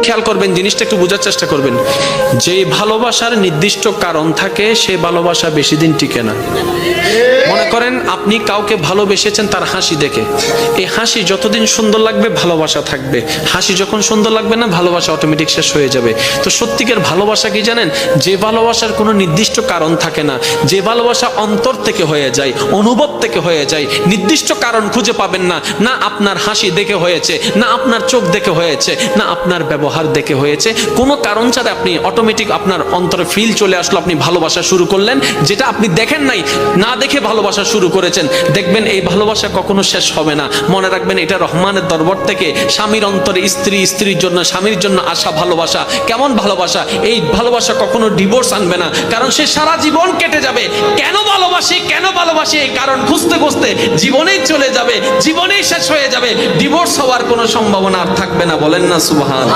খেয়াল করবেন, জিনিসটা একটু বোঝার চেষ্টা করবেন। যে ভালোবাসার নির্দিষ্ট কারণ থাকে সে ভালোবাসা বেশি দিন টিকে না। মনে করেন আপনি কাউকে ভালোবেসেছেন তার হাসি দেখে, এই হাসি যতদিন সুন্দর লাগবে ভালোবাসা থাকবে, হাসি যখন সুন্দর লাগবে না ভালোবাসা অটোমেটিক শেষ হয়ে যাবে। তো সত্যিকার ভালোবাসা কি জানেন? যে ভালোবাসার কোনো নির্দিষ্ট কারণ থাকে না, যে ভালোবাসা অন্তর থেকে হয়ে যায়, অনুভব থেকে হয়ে যায়, নির্দিষ্ট কারণ খুঁজে পাবেন না, না আপনার হাসি দেখে হয়েছে, না আপনার চোখ দেখে হয়েছে, না আপনার ব্যবহার দেখে হয়েছে, কোনো কারণ ছাড়া আপনি অটোমেটিক আপনার অন্তরে ফিল চলে আসলো, আপনি ভালোবাসা শুরু করলেন, যেটা আপনি দেখেন নাই, না দেখে ভালোবাসা শুরু করেছেন। দেখবেন এই ভালোবাসা কখনো শেষ হবে না। মনে রাখবেন এটা রহমানের দরবার থেকে স্বামীর অন্তরে স্ত্রী, স্ত্রীর জন্য স্বামীর জন্য আসা ভালোবাসা। কেমন ভালোবাসা? এই ভালোবাসা কখনো ডিভোর্স আনবে না, কারণ সে সারা জীবন কেটে যাবে কেন ভালোবাসি কেন ভালোবাসি এই কারণ খুঁজতে খুঁজতে জীবনেই চলে যাবে, জীবনেই শেষ হয়ে যাবে, ডিভোর্স হওয়ার কোনো সম্ভাবনা আর থাকবে না। বলেন না সুবহান।